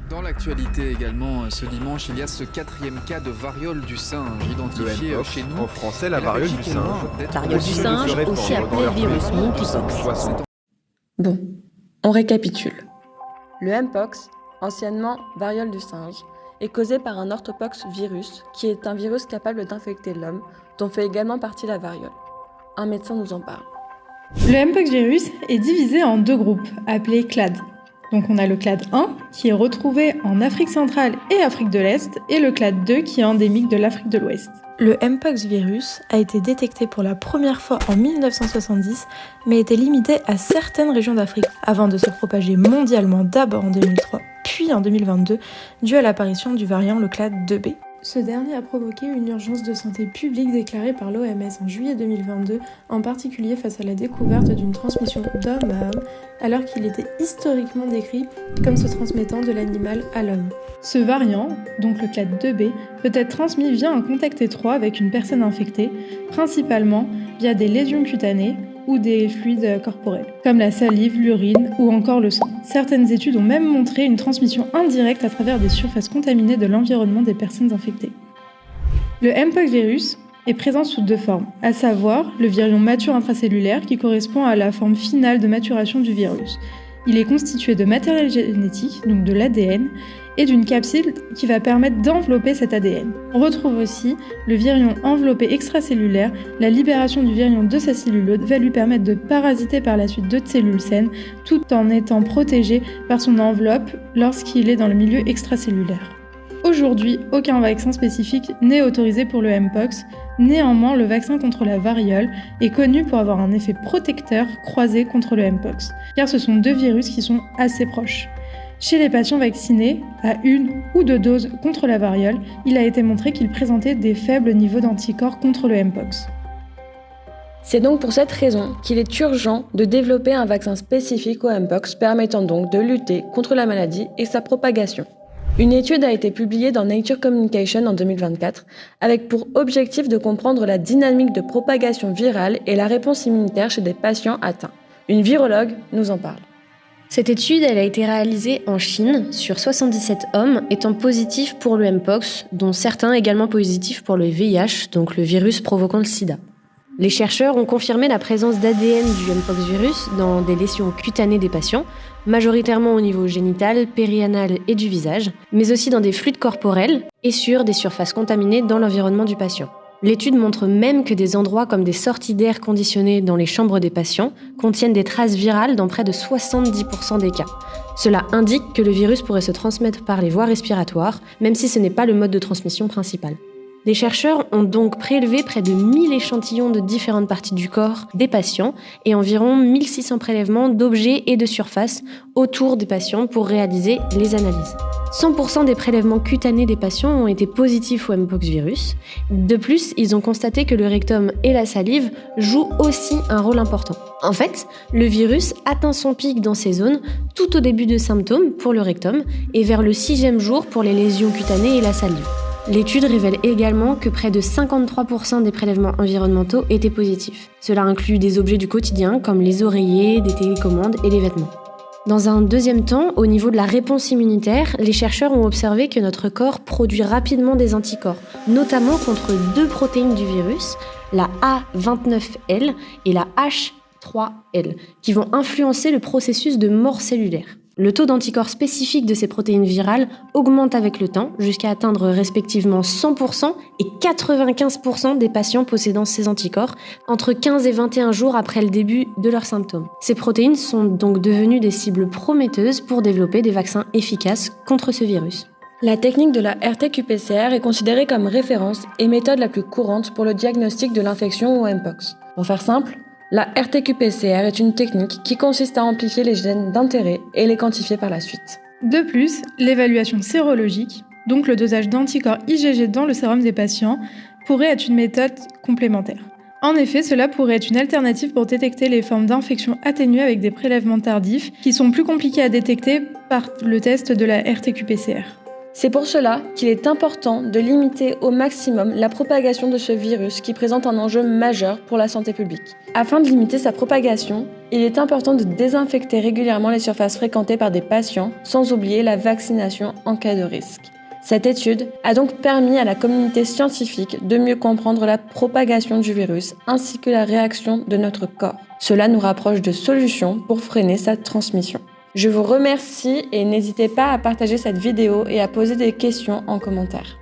Dans l'actualité également, ce dimanche, il y a ce 4e cas de variole du singe identifié chez nous. En français, la variole du singe. Variole du singe, aussi appelée virus monkeypox. Bon, on récapitule. Le mpox, anciennement variole du singe, est causé par un orthopox virus, qui est un virus capable d'infecter l'homme, dont fait également partie la variole. Un médecin nous en parle. Le mpox virus est divisé en 2 groupes, appelés clades. Donc on a le clade 1, qui est retrouvé en Afrique centrale et Afrique de l'Est, et le clade 2, qui est endémique de l'Afrique de l'Ouest. Le mpox virus a été détecté pour la première fois en 1970, mais était limité à certaines régions d'Afrique, avant de se propager mondialement d'abord en 2003, puis en 2022, dû à l'apparition du variant le clade 2B. Ce dernier a provoqué une urgence de santé publique déclarée par l'OMS en juillet 2022, en particulier face à la découverte d'une transmission d'homme à homme, alors qu'il était historiquement décrit comme se transmettant de l'animal à l'homme. Ce variant, donc le clade 2B, peut être transmis via un contact étroit avec une personne infectée, principalement via des lésions cutanées ou des fluides corporels, comme la salive, l'urine ou encore le sang. Certaines études ont même montré une transmission indirecte à travers des surfaces contaminées de l'environnement des personnes infectées. Le mpox virus est présent sous 2 formes, à savoir le virion mature intracellulaire qui correspond à la forme finale de maturation du virus. Il est constitué de matériel génétique, donc de l'ADN, et d'une capsule qui va permettre d'envelopper cet ADN. On retrouve aussi le virion enveloppé extracellulaire. La libération du virion de sa cellulose va lui permettre de parasiter par la suite d'autres cellules saines, tout en étant protégé par son enveloppe lorsqu'il est dans le milieu extracellulaire. Aujourd'hui, aucun vaccin spécifique n'est autorisé pour le mpox. Néanmoins, le vaccin contre la variole est connu pour avoir un effet protecteur croisé contre le mpox, car ce sont 2 virus qui sont assez proches. Chez les patients vaccinés, à 1 ou 2 doses contre la variole, il a été montré qu'ils présentaient des faibles niveaux d'anticorps contre le mpox. C'est donc pour cette raison qu'il est urgent de développer un vaccin spécifique au mpox permettant donc de lutter contre la maladie et sa propagation. Une étude a été publiée dans Nature Communications en 2024 avec pour objectif de comprendre la dynamique de propagation virale et la réponse immunitaire chez des patients atteints. Une virologue nous en parle. Cette étude elle a été réalisée en Chine sur 77 hommes étant positifs pour le mpox, dont certains également positifs pour le VIH, donc le virus provoquant le sida. Les chercheurs ont confirmé la présence d'ADN du mpox virus dans des lésions cutanées des patients, majoritairement au niveau génital, périanal et du visage, mais aussi dans des fluides corporels et sur des surfaces contaminées dans l'environnement du patient. L'étude montre même que des endroits comme des sorties d'air conditionnées dans les chambres des patients contiennent des traces virales dans près de 70% des cas. Cela indique que le virus pourrait se transmettre par les voies respiratoires, même si ce n'est pas le mode de transmission principal. Les chercheurs ont donc prélevé près de 1000 échantillons de différentes parties du corps des patients et environ 1600 prélèvements d'objets et de surfaces autour des patients pour réaliser les analyses. 100% des prélèvements cutanés des patients ont été positifs au mpox virus. De plus, ils ont constaté que le rectum et la salive jouent aussi un rôle important. En fait, le virus atteint son pic dans ces zones tout au début de symptômes pour le rectum et vers le 6e jour pour les lésions cutanées et la salive. L'étude révèle également que près de 53% des prélèvements environnementaux étaient positifs. Cela inclut des objets du quotidien comme les oreillers, des télécommandes et les vêtements. Dans un deuxième temps, au niveau de la réponse immunitaire, les chercheurs ont observé que notre corps produit rapidement des anticorps, notamment contre 2 protéines du virus, la A29L et la H3L, qui vont influencer le processus de mort cellulaire. Le taux d'anticorps spécifique de ces protéines virales augmente avec le temps, jusqu'à atteindre respectivement 100% et 95% des patients possédant ces anticorps entre 15 et 21 jours après le début de leurs symptômes. Ces protéines sont donc devenues des cibles prometteuses pour développer des vaccins efficaces contre ce virus. La technique de la RT-qPCR est considérée comme référence et méthode la plus courante pour le diagnostic de l'infection au mpox. Pour faire simple, la RT-qPCR est une technique qui consiste à amplifier les gènes d'intérêt et les quantifier par la suite. De plus, l'évaluation sérologique, donc le dosage d'anticorps IgG dans le sérum des patients, pourrait être une méthode complémentaire. En effet, cela pourrait être une alternative pour détecter les formes d'infection atténuées avec des prélèvements tardifs qui sont plus compliqués à détecter par le test de la RT-qPCR. C'est pour cela qu'il est important de limiter au maximum la propagation de ce virus qui présente un enjeu majeur pour la santé publique. Afin de limiter sa propagation, Il est important de désinfecter régulièrement les surfaces fréquentées par des patients, sans oublier la vaccination en cas de risque. Cette étude a donc permis à la communauté scientifique de mieux comprendre la propagation du virus ainsi que la réaction de notre corps. Cela nous rapproche de solutions pour freiner sa transmission. Je vous remercie et n'hésitez pas à partager cette vidéo et à poser des questions en commentaire.